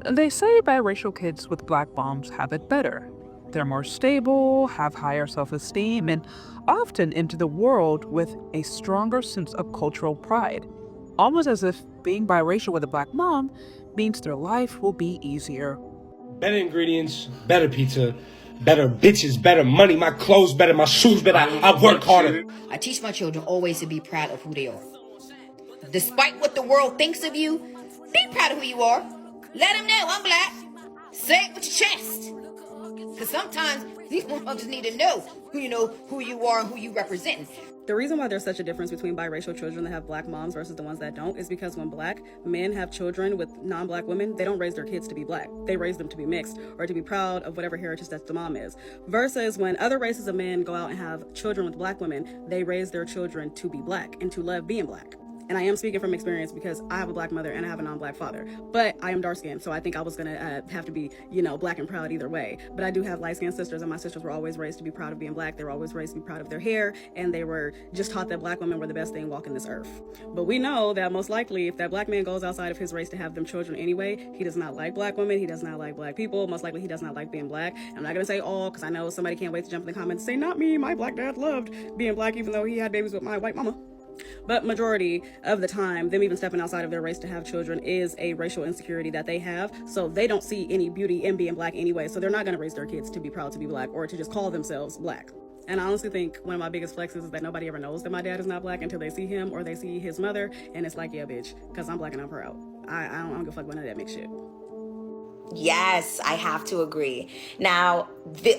They say biracial kids with black moms have it better. They're more stable, have higher self esteem, and often enter the world with a stronger sense of cultural pride. Almost as if being biracial with a black mom means their life will be easier. Better ingredients, better pizza, better bitches, better money, my clothes better, my shoes better, I work harder. I teach my children always to be proud of who they are. Despite what the world thinks of you, be proud of who you are. Let them know I'm black. Say it with your chest. Because sometimes these motherfuckers need to know who you are and who you represent. The reason why there's such a difference between biracial children that have black moms versus the ones that don't is because when black men have children with non-black women, they don't raise their kids to be black. They raise them to be mixed or to be proud of whatever heritage that the mom is. Versus when other races of men go out and have children with black women, they raise their children to be black and to love being black. And I am speaking from experience because I have a black mother and I have a non-black father. But I am dark-skinned, so I think I was going to have to be, black and proud either way. But I do have light-skinned sisters, and my sisters were always raised to be proud of being black. They were always raised to be proud of their hair, and they were just taught that black women were the best thing walking this earth. But we know that most likely, if that black man goes outside of his race to have them children anyway, he does not like black women, he does not like black people, most likely he does not like being black. I'm not going to say all, because I know somebody can't wait to jump in the comments and say, not me, my black dad loved being black even though he had babies with my white mama. But majority of the time, them even stepping outside of their race to have children is a racial insecurity that they have. So they don't see any beauty in being black anyway. So they're not going to raise their kids to be proud to be black or to just call themselves black. And I honestly think one of my biggest flexes is that nobody ever knows that my dad is not black until they see him or they see his mother. And it's like, yeah, bitch, because I'm black and I'm proud. I don't give a fuck about none of that mixed shit. Yes, I have to agree. Now,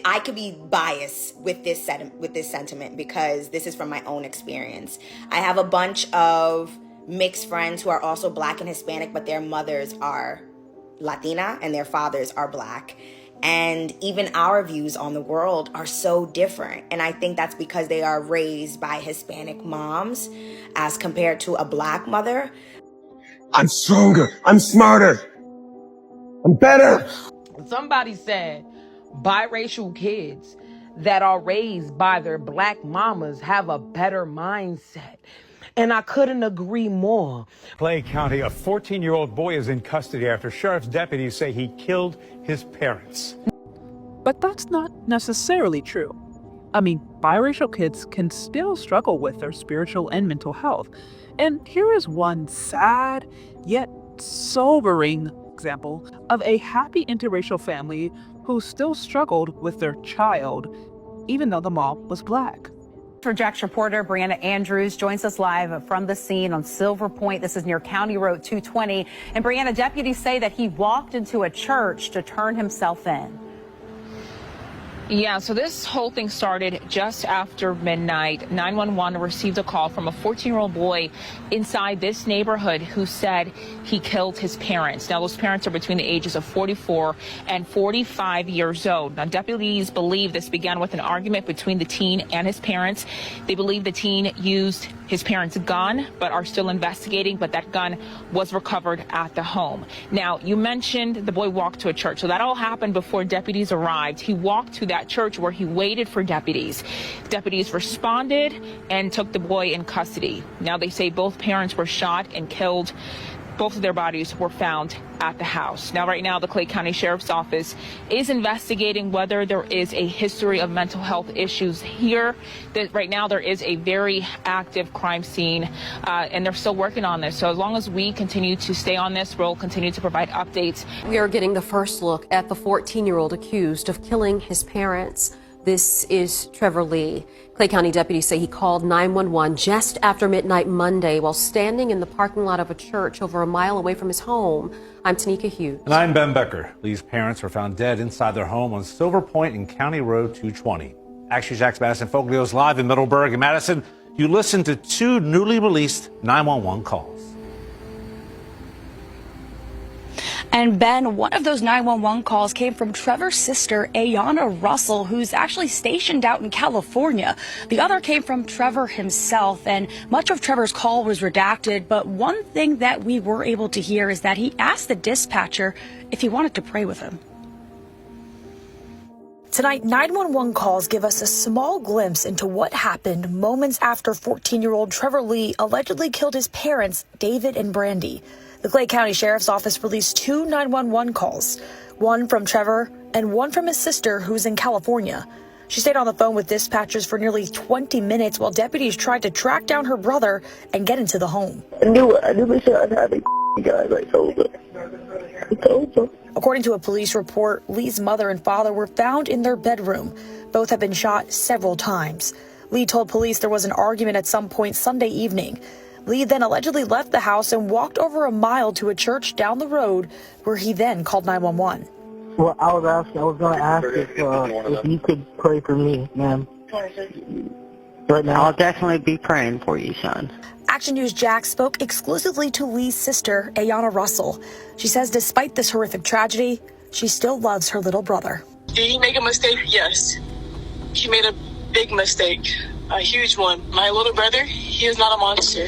I could be biased with this sentiment because this is from my own experience. I have a bunch of mixed friends who are also black and Hispanic, but their mothers are Latina and their fathers are black. And even our views on the world are so different. And I think that's because they are raised by Hispanic moms as compared to a black mother. I'm stronger, I'm smarter, I'm better. Somebody said biracial kids that are raised by their black mamas have a better mindset. And I couldn't agree more. Clay County, a 14-year-old boy is in custody after sheriff's deputies say he killed his parents. But that's not necessarily true. I mean, biracial kids can still struggle with their spiritual and mental health. And here is one sad, yet sobering example of a happy interracial family who still struggled with their child, even though the mom was black. For Jack's reporter, Brianna Andrews joins us live from the scene on Silver Point. This is near County Road 220. And Brianna, deputies say that he walked into a church to turn himself in. Yeah, so this whole thing started just after midnight. 911 received a call from a 14-year-old boy inside this neighborhood who said he killed his parents. Now, those parents are between the ages of 44 and 45 years old. Now, deputies believe this began with an argument between the teen and his parents. They believe the teen used his parents' gun, but are still investigating, but that gun was recovered at the home. Now, you mentioned the boy walked to a church, so that all happened before deputies arrived. He walked to that church where he waited for deputies. Deputies responded and took the boy in custody. Now, they say both parents were shot and killed. Both of their bodies were found at the house. Now, right now, the Clay County Sheriff's Office is investigating whether there is a history of mental health issues here. Right now, there is a very active crime scene, and they're still working on this. So as long as we continue to stay on this, we'll continue to provide updates. We are getting the first look at the 14-year-old accused of killing his parents. This is Trevor Lee. Clay County deputies say he called 911 just after midnight Monday while standing in the parking lot of a church over a mile away from his home. I'm Tanika Hughes. And I'm Ben Becker. Lee's parents were found dead inside their home on Silver Point in County Road 220. Action Jack's Madison Foglio's live in Middleburg. And Madison, you listened to two newly released 911 calls. And Ben, one of those 911 calls came from Trevor's sister, Ayanna Russell, who's actually stationed out in California. The other came from Trevor himself, and much of Trevor's call was redacted. But one thing that we were able to hear is that he asked the dispatcher if he wanted to pray with him. Tonight, 911 calls give us a small glimpse into what happened moments after 14-year-old Trevor Lee allegedly killed his parents, David and Brandy. The Clay County Sheriff's Office released 2 911 calls, one from Trevor and one from his sister who's in California. She stayed on the phone with dispatchers for nearly 20 minutes while deputies tried to track down her brother and get into the home. I knew for sure I'd have a guys. I told her. According to a police report, Lee's mother and father were found in their bedroom. Both have been shot several times. Lee told police there was an argument at some point Sunday evening. Lee then allegedly left the house and walked over a mile to a church down the road where he then called 911. Well, I was going to ask if you could pray for me, ma'am. Right now, I'll definitely be praying for you, son. Action News Jack spoke exclusively to Lee's sister, Ayanna Russell. She says despite this horrific tragedy, she still loves her little brother. Did he make a mistake? Yes. He made a big mistake, a huge one. My little brother, he is not a monster.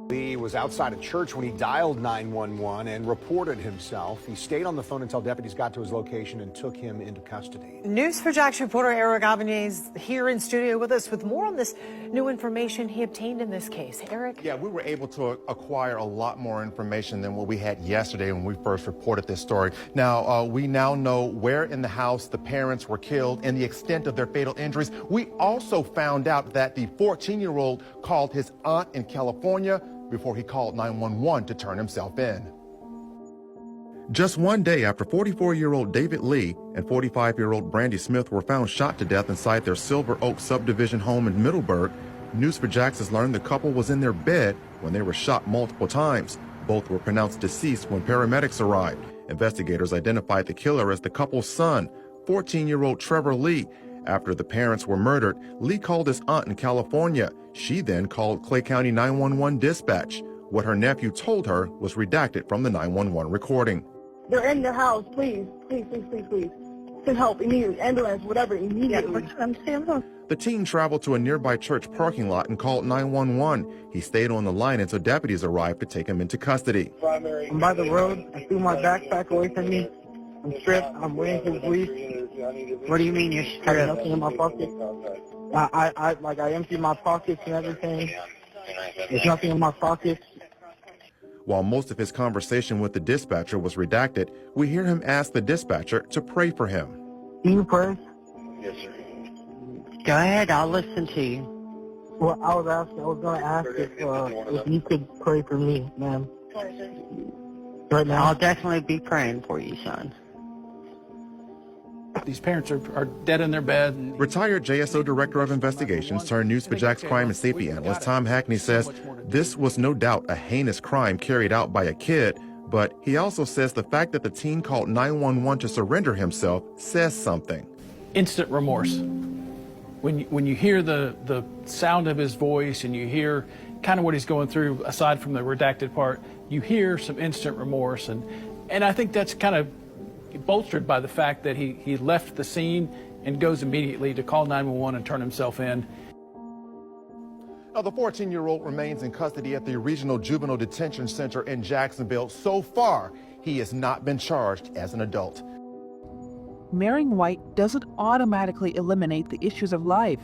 Lee was outside a church when he dialed 911 and reported himself. He stayed on the phone until deputies got to his location and took him into custody. News4Jack's reporter Eric Avenez here in studio with us with more on this new information he obtained in this case. Eric? Yeah, we were able to acquire a lot more information than what we had yesterday when we first reported this story. Now, we now know where in the house the parents were killed and the extent of their fatal injuries. We also found out that the 14-year-old called his aunt in California before he called 911 to turn himself in. Just one day after 44-year-old David Lee and 45-year-old Brandy Smith were found shot to death inside their Silver Oak subdivision home in Middleburg, News4Jax has learned the couple was in their bed when they were shot multiple times. Both were pronounced deceased when paramedics arrived. Investigators identified the killer as the couple's son, 14-year-old Trevor Lee. After the parents were murdered, Lee called his aunt in California. She then called Clay County 911 dispatch. What her nephew told her was redacted from the 911 recording. They're in the house. Please. Send help immediately. Ambulance, whatever, immediately. The teen traveled to a nearby church parking lot and called 911. He stayed on the line until deputies arrived to take him into custody. I'm by the road. I threw my backpack away from me. I'm stripped. I'm waiting for police. What do you mean you're stripped? I have nothing in my pocket. I emptied my pockets and everything. There's nothing in my pockets. While most of his conversation with the dispatcher was redacted, we hear him ask the dispatcher to pray for him. Do you pray? Yes, sir. Go ahead, I'll listen to you. Well, I was going to ask if you could pray for me, ma'am. Right now, I'll definitely be praying for you, son. These parents are dead in their bed. Retired JSO Director of Investigations turned News4Jax crime and safety analyst Tom Hackney says this was no doubt a heinous crime carried out by a kid, but he also says the fact that the teen called 911 to surrender himself says something. Instant remorse. When you hear the sound of his voice and you hear kind of what he's going through, aside from the redacted part, you hear some instant remorse. And I think that's kind of bolstered by the fact that he left the scene and goes immediately to call 911 and turn himself in. Now, the 14-year-old remains in custody at the Regional Juvenile Detention Center in Jacksonville. So far, he has not been charged as an adult. Marrying white doesn't automatically eliminate the issues of life,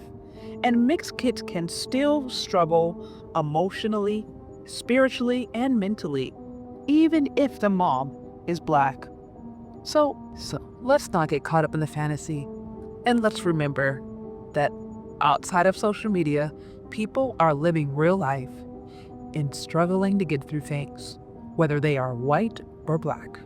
and mixed kids can still struggle emotionally, spiritually, and mentally, even if the mom is Black. So let's not get caught up in the fantasy, and let's remember that outside of social media, people are living real life and struggling to get through things, whether they are white or Black.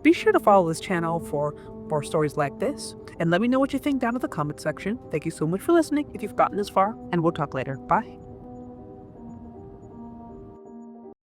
Be sure to follow this channel for more stories like this, and let me know what you think down in the comment section. Thank you so much for listening if you've gotten this far, and we'll talk later. Bye.